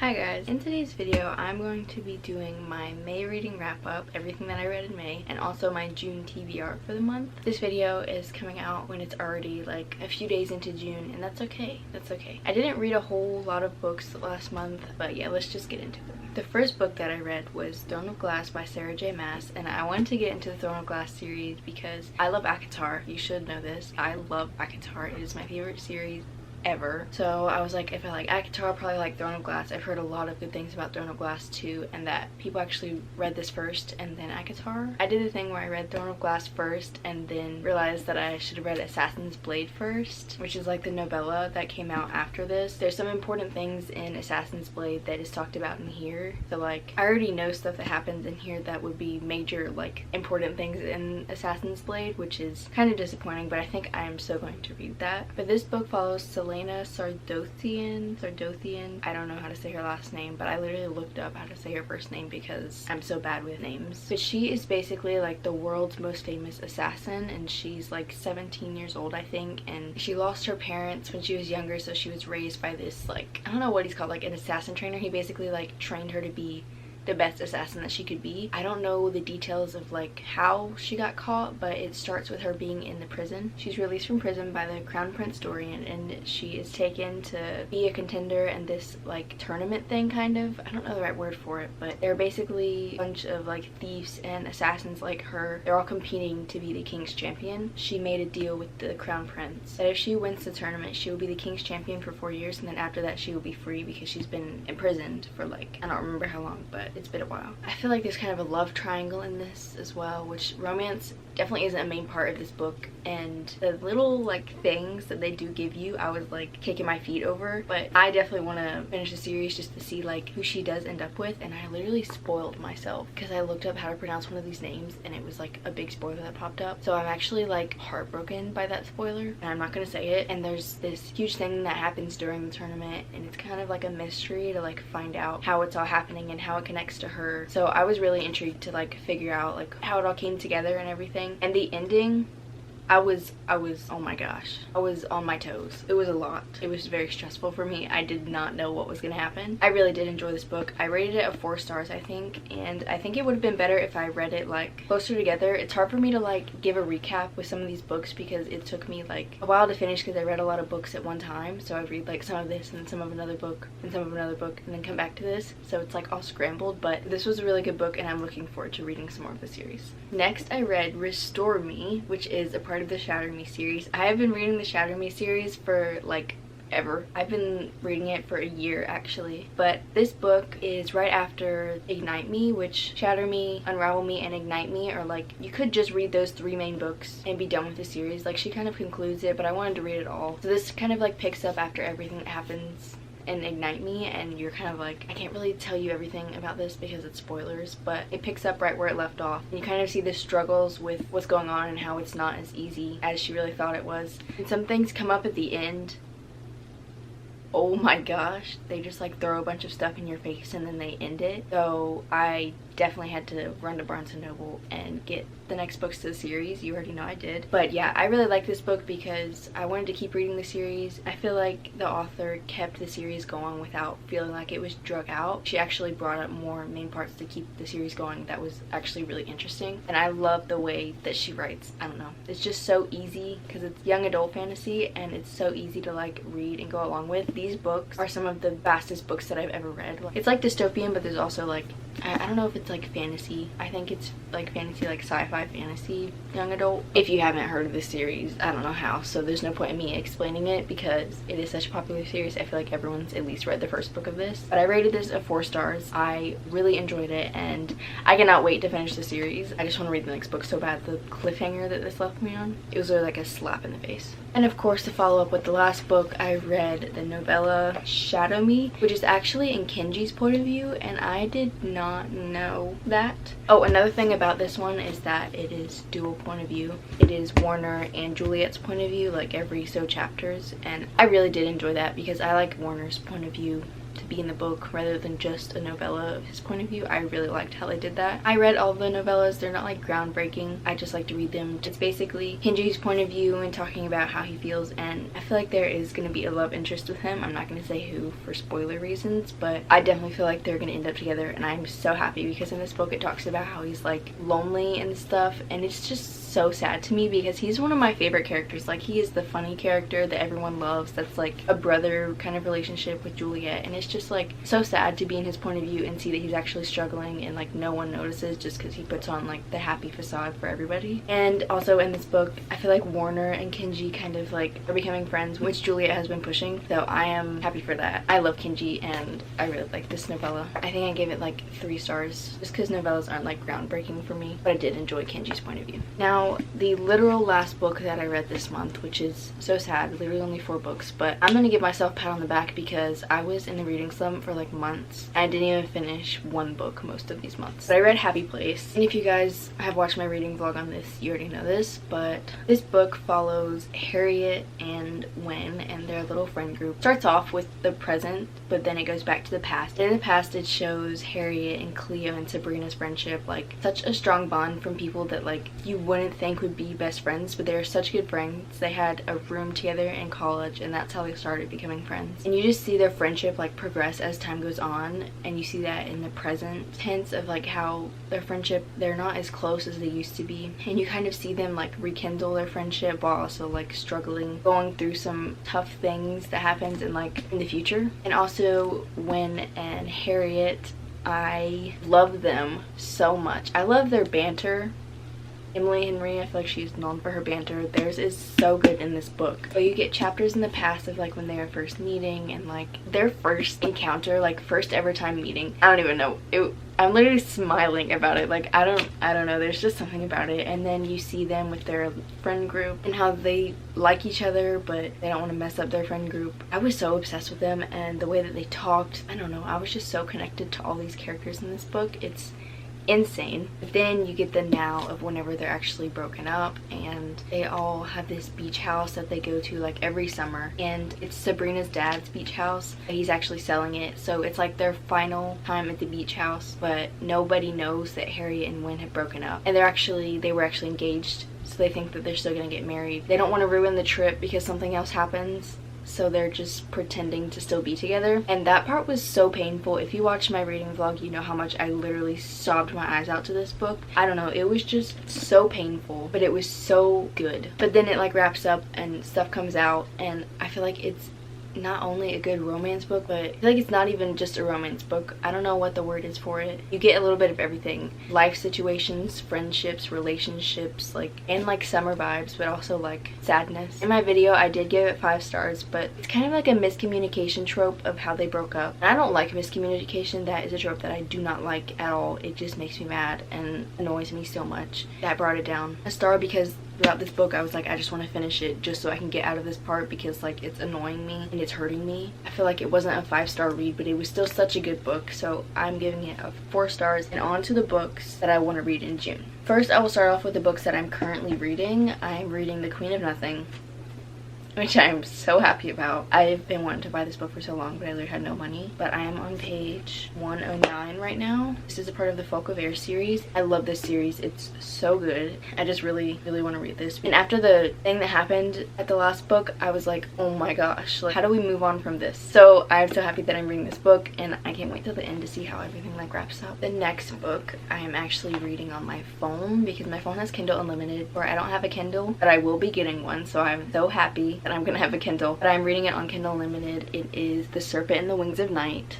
Hi guys, in today's video I'm going to be doing my May reading wrap up, everything that I read in May, and also my June TBR for the month. This video is coming out when it's already like a few days into June, and that's okay, I didn't read a whole lot of books last month, but yeah, let's just get into it. The first book that I read was Throne of Glass by Sarah J Maas, and I wanted to get into the Throne of Glass series because I love ACOTAR. You should know this. I love ACOTAR. It is my favorite series ever. So I was like, if I like ACOTAR, I'll probably like Throne of Glass. I've heard a lot of good things about Throne of Glass too, and that people actually read this first and then ACOTAR. I did the thing where I read Throne of Glass first and then realized that I should have read Assassin's Blade first, which is like the novella that came out after this. There's some important things in Assassin's Blade that is talked about in here. So like, I already know stuff that happens in here that would be major like important things in Assassin's Blade, which is kind of disappointing, but I think I am so going to read that. But this book follows Selena Sardothian. I don't know how to say her last name, but I literally looked up how to say her first name because I'm so bad with names. But she is basically like the world's most famous assassin, and she's like 17 years old, I think, and she lost her parents when she was younger, so she was raised by this, like, I don't know what he's called, like an assassin trainer. He basically like trained her to be the best assassin that she could be. I don't know the details of like how she got caught, but it starts with her being in the prison. She's released from prison by the Crown Prince Dorian, and she is taken to be a contender in this like tournament thing, kind of. I don't know the right word for it, but they're basically a bunch of like thieves and assassins like her. They're all competing to be the king's champion. She made a deal with the Crown Prince that if she wins the tournament, she will be the king's champion for 4 years, and then after that she will be free because she's been imprisoned for like, I don't remember how long, but it's been a while. I feel like there's kind of a love triangle in this as well, which romance definitely isn't a main part of this book, and the little like things that they do give you, I was like kicking my feet over. But I definitely want to finish the series just to see like who she does end up with, and I literally spoiled myself because I looked up how to pronounce one of these names and it was like a big spoiler that popped up. So I'm actually like heartbroken by that spoiler, and I'm not gonna say it. And there's this huge thing that happens during the tournament, and it's kind of like a mystery to like find out how it's all happening and how it connects to her. So I was really intrigued to like figure out like how it all came together and everything. And the ending, I was oh my gosh, I was on my toes. It was a lot. It was very stressful for me. I did not know what was gonna happen. I really did enjoy this book. I rated it a 4 stars, I think, and I think it would have been better if I read it like closer together. It's hard for me to like give a recap with some of these books because it took me like a while to finish because I read a lot of books at one time. So I'd read like some of this and some of another book and some of another book and then come back to this. So it's like all scrambled, but this was a really good book and I'm looking forward to reading some more of the series. Next, I read Restore Me, which is a part of the Shatter Me series. I have been reading the Shatter Me series for like ever. I've been reading it for a year actually, but this book is right after Ignite Me, which Shatter Me, Unravel Me, and Ignite Me are like, you could just read those 3 main books and be done with the series. Like, she kind of concludes it, but I wanted to read it all. So this kind of like picks up after everything that happens and Ignite Me, and you're kind of like, I can't really tell you everything about this because it's spoilers, but it picks up right where it left off, and you kind of see the struggles with what's going on and how it's not as easy as she really thought it was. And some things come up at the end, oh my gosh, they just like throw a bunch of stuff in your face and then they end it. So I definitely had to run to Barnes & Noble and get the next books to the series. You already know I did. But yeah, I really like this book because I wanted to keep reading the series. I feel like the author kept the series going without feeling like it was drug out. She actually brought up more main parts to keep the series going that was actually really interesting. And I love the way that she writes. I don't know. It's just so easy because it's young adult fantasy and it's so easy to like read and go along with. These books are some of the fastest books that I've ever read. It's like dystopian, but there's also like, I don't know if it's like fantasy. I think it's like fantasy, like sci-fi fantasy young adult. If you haven't heard of this series, I don't know how, so there's no point in me explaining it because it is such a popular series. I feel like everyone's at least read the first book of this. But I rated this a 4 stars. I really enjoyed it and I cannot wait to finish the series. I just want to read the next book so bad. The cliffhanger that this left me on, it was really like a slap in the face. And of course, to follow up with the last book, I read the novella Shadow Me, which is actually in Kenji's point of view, and I did not know that. Oh, another thing about this one is that it is dual point of view. It is Warner and Juliet's point of view, like every so chapters, and I really did enjoy that because I like Warner's point of view to to be in the book rather than just a novella of his point of view. I really liked how they did that. I read all the novellas. They're not like groundbreaking. I just like to read them. It's basically Kenji's point of view and talking about how he feels, and I feel like there is going to be a love interest with him. I'm not going to say who for spoiler reasons, but I definitely feel like they're going to end up together, and I'm so happy because in this book it talks about how he's like lonely and stuff, and it's just so sad to me because he's one of my favorite characters. Like, he is the funny character that everyone loves, that's like a brother kind of relationship with Juliet, and it's just like so sad to be in his point of view and see that he's actually struggling and like no one notices just because he puts on like the happy facade for everybody. And also in this book I feel like Warner and Kenji kind of like are becoming friends, which Juliet has been pushing, so I am happy for that. I love Kenji and I really like this novella. I think I gave it like 3 stars just because novellas aren't like groundbreaking for me, but I did enjoy Kenji's point of view. Now the literal last book that I read this month, which is so sad, literally only 4 books, but I'm gonna give myself a pat on the back because I was in the reading slump for like months. I didn't even finish 1 book most of these months. But I read Happy Place, and if you guys have watched my reading vlog on this, you already know this, but this book follows Harriet and Wen and their little friend group. Starts off with the present, but then it goes back to the past. In the past it shows Harriet and Cleo and Sabrina's friendship, like such a strong bond from people that like you wouldn't think would be best friends, but they are such good friends. They had a room together in college, and that's how they started becoming friends. And you just see their friendship like progress as time goes on, and you see that in the present tense of like how their friendship, they're not as close as they used to be, and you kind of see them like rekindle their friendship while also like struggling, going through some tough things that happens in like in the future. And also Wen and Harriet, I love them so much. I love their banter. Emily Henry, I feel like she's known for her banter. Theirs is so good in this book. But you get chapters in the past of like when they were first meeting and like their first encounter, like first ever time meeting. I don't even know. I'm literally smiling about it. Like I don't know, there's just something about it. And then you see them with their friend group and how they like each other but they don't want to mess up their friend group. I was so obsessed with them and the way that they talked. I don't know, I was just so connected to all these characters in this book. It's insane. But then you get the now of whenever they're actually broken up, and they all have this beach house that they go to like every summer, and it's Sabrina's dad's beach house. He's actually selling it, so it's like their final time at the beach house, but nobody knows that Harriet and Wen have broken up, and they were actually engaged, so they think that they're still gonna get married. They don't want to ruin the trip because something else happens, so they're just pretending to still be together. And that part was so painful. If you watch my reading vlog, you know how much I literally sobbed my eyes out to this book. I don't know, it was just so painful, but it was so good. But then it like wraps up and stuff comes out, and I feel like it's not only a good romance book, but I feel like it's not even just a romance book. I don't know what the word is for it. You get a little bit of everything. Life situations, friendships, relationships, like, and like summer vibes, but also like sadness. In my video I did give it 5 stars, but it's kind of like a miscommunication trope of how they broke up. And I don't like miscommunication. That is a trope that I do not like at all. It just makes me mad and annoys me so much. That brought it down. A star because throughout this book I was like, I just want to finish it just so I can get out of this part because like it's annoying me and it's hurting me. I feel like it wasn't a 5-star read, but it was still such a good book, so I'm giving it a 4 stars. And on to the books that I want to read in June. First, I will start off with the books that I'm currently reading. I'm reading The Queen of Nothing, which I'm so happy about. I've been wanting to buy this book for so long, but I literally had no money. But I am on page 109 right now. This is a part of the Folk of Air series. I love this series. It's so good. I just really want to read this. And after the thing that happened at the last book, I was like, oh my gosh, like, how do we move on from this? So I'm so happy that I'm reading this book, and I can't wait till the end to see how everything like wraps up. The next book I am actually reading on my phone because my phone has Kindle Unlimited, or I don't have a Kindle, but I will be getting one, so I'm so happy that I'm gonna have a Kindle. But I'm reading it on Kindle Unlimited. It is The Serpent and the Wings of Night.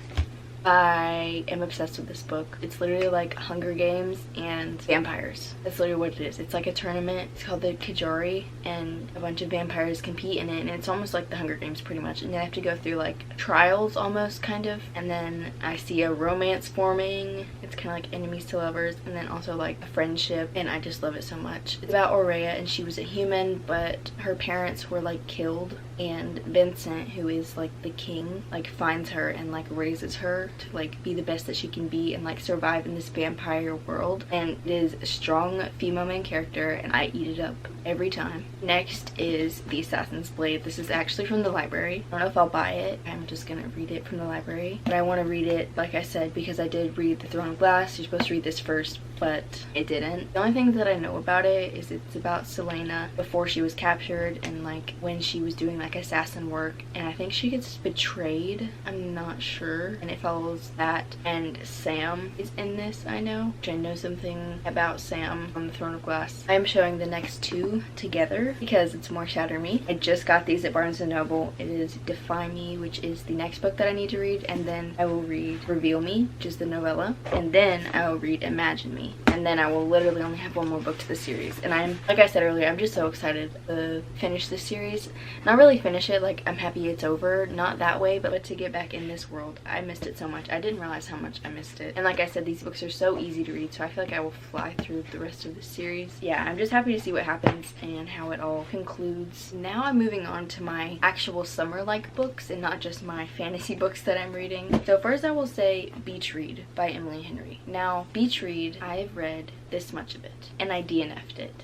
I am obsessed with this book. It's literally like Hunger Games and vampires. That's literally what it is. It's like a tournament. It's called the Kajari, and a bunch of vampires compete in it, and it's almost like the Hunger Games pretty much. And they have to go through like trials almost, kind of. And then I see a romance forming. It's kind of like enemies to lovers, and then also like a friendship, and I just love it so much. It's about Aurea, and she was a human, but her parents were like killed and Vincent, who is like the king, like finds her and like raises her to like be the best that she can be and like survive in this vampire world. And it is a strong female main character and I eat it up every time. Next is The Assassin's Blade. This is actually from the library. I don't know if I'll buy it. I'm just gonna read it from the library, but I want to read it, like I said, because I did read The Throne of Glass. You're supposed to read this first, but it didn't. The only thing that I know about it is it's about Selena before she was captured and like when she was doing like assassin work, and I think she gets betrayed. I'm not sure. And it follows that, and Sam is in this, I know. I know something about Sam on The Throne of Glass. I am showing the next two together because it's more Shatter Me. I just got these at Barnes & Noble. It is Defy Me, which is the next book that I need to read, and then I will read Reveal Me, which is the novella, and then I will read Imagine Me, and then I will literally only have one more book to the series. And I'm, like I said earlier, I'm just so excited to finish this series. Not really finish it, like I'm happy it's over, not that way, but to get back in this world. I missed it so much. I didn't realize how much I missed it. And like I said, these books are so easy to read, so I feel like I will fly through the rest of the series. Yeah, I'm just happy to see what happens and how it all concludes. Now I'm moving on to my actual summer-like books and not just my fantasy books that I'm reading. So first I will say Beach Read by Emily Henry. Now, Beach Read, I've read this much of it, and I DNF'd it.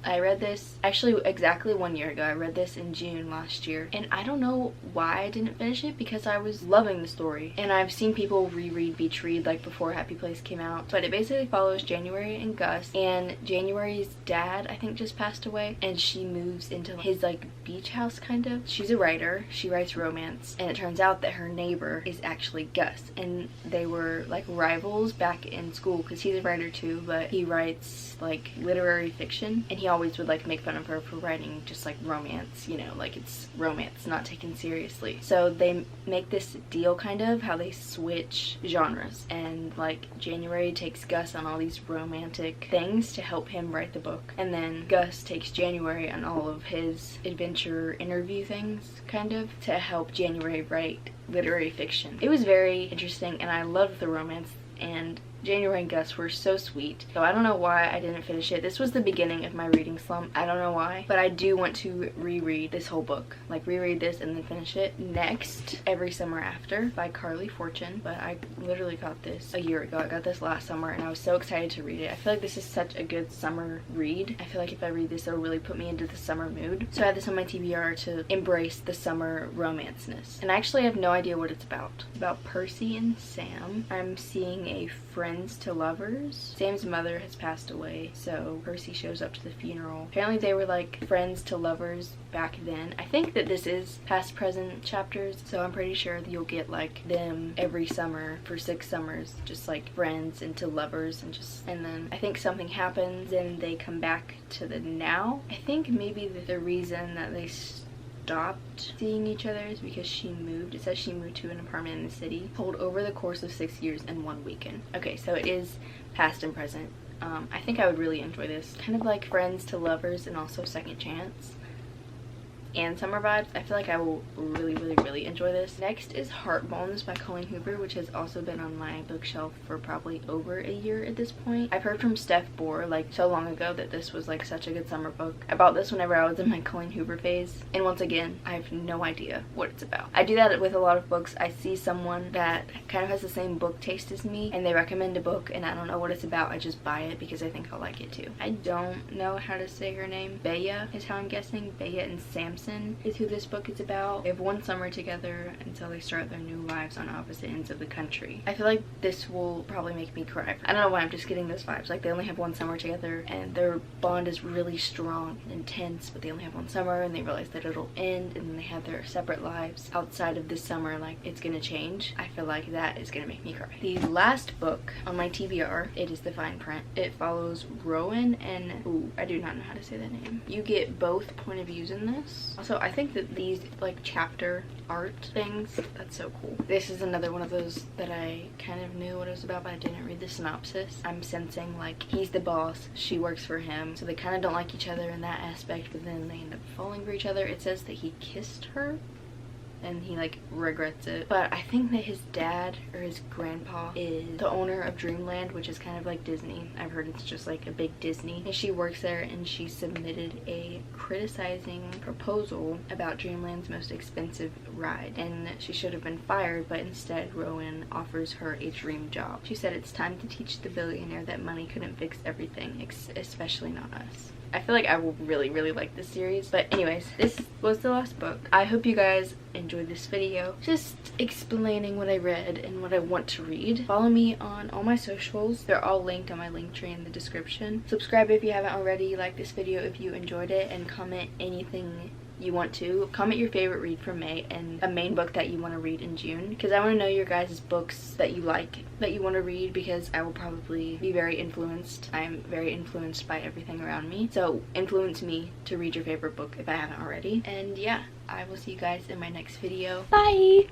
I read this actually exactly 1 year ago. I read this in June last year, and I don't know why I didn't finish it because I was loving the story. And I've seen people reread Beach Read like before Happy Place came out, but it basically follows January and Gus, and January's dad I think just passed away, and she moves into his like beach house kind of. She's a writer, she writes romance, and it turns out that her neighbor is actually Gus, and they were like rivals back in school because he's a writer too, but he writes like literary fiction, and he always would like make fun of her for writing just like romance, you know, like it's romance not taken seriously. So they make this deal kind of how they switch genres, and like January takes Gus on all these romantic things to help him write the book, and then Gus takes January on all of his adventure interview things kind of to help January write literary fiction. It was very interesting and I loved the romance, and January and Gus were so sweet. So I don't know why I didn't finish it. This was the beginning of my reading slump. I don't know why, but I do want to reread this whole book. Like reread this and then finish it. Next, Every Summer After by Carly Fortune. But I literally got this a year ago. I got this last summer and I was so excited to read it. I feel like this is such a good summer read. I feel like if I read this, it'll really put me into the summer mood. So I had this on my TBR to embrace the summer romanceness. And I actually have no idea what it's about. It's about Percy and Sam. I'm seeing a friends to lovers. Sam's mother has passed away, so Percy shows up to the funeral. Apparently they were like friends to lovers back then. I think that this is past present chapters, so I'm pretty sure that you'll get like them every summer for 6 summers, just like friends into lovers, and then I think something happens and they come back to the now. I think maybe the reason that they stopped seeing each other is because she moved. It says she moved to an apartment in the city, told over the course of 6 years and 1 weekend. Okay, so it is past and present. I think I would really enjoy this. Kind of like friends to lovers and also second chance and summer vibes. I feel like I will really enjoy this. Next is Heart Bones by Colleen Hoover, which has also been on my bookshelf for probably over a year at this point. I've heard from Steph Bohr like so long ago that this was like such a good summer book. I bought this whenever I was in my Colleen Hoover phase, and once again I have no idea what it's about. I do that with a lot of books. I see someone that kind of has the same book taste as me and they recommend a book and I don't know what it's about. I just buy it because I think I'll like it too. I don't know how to say her name. Bea is how I'm guessing. Bea and Samson is who this book is about. They have 1 summer together until they start their new lives on opposite ends of the country. I feel like this will probably make me cry. I don't know why, I'm just getting those vibes. Like they only have 1 summer together and their bond is really strong and intense, but they only have 1 summer and they realize that it'll end and then they have their separate lives outside of this summer. Like it's gonna change. I feel like that is gonna make me cry. The last book on my TBR, it is the fine print. It follows Rowan and, ooh, I do not know how to say that name. You get both point of views in this. Also, I think that these like chapter art things, that's so cool. This is another one of those that I kind of knew what it was about, but I didn't read the synopsis. I'm sensing like he's the boss, she works for him, so they kind of don't like each other in that aspect, but then they end up falling for each other. It says that he kissed her and he like regrets it. But I think that his dad or his grandpa is the owner of Dreamland, which is kind of like Disney. I've heard it's just like a big Disney, and she works there, and she submitted a criticizing proposal about Dreamland's most expensive ride, and she should have been fired, but instead Rowan offers her a dream job. She said it's time to teach the billionaire that money couldn't fix everything, especially not us. I feel like I will really like this series. But anyways, this was the last book. I hope you guys enjoyed this video, just explaining what I read and what I want to read. Follow me on all my socials. They're all linked on my link tree in the description. Subscribe if you haven't already. Like this video if you enjoyed it, and comment anything you want to. Comment your favorite read from May and a main book that you want to read in June, because I want to know your guys' books that you like, that you want to read, because I will probably be very influenced. I'm very influenced by everything around me, so influence me to read your favorite book if I haven't already. And yeah, I will see you guys in my next video. Bye!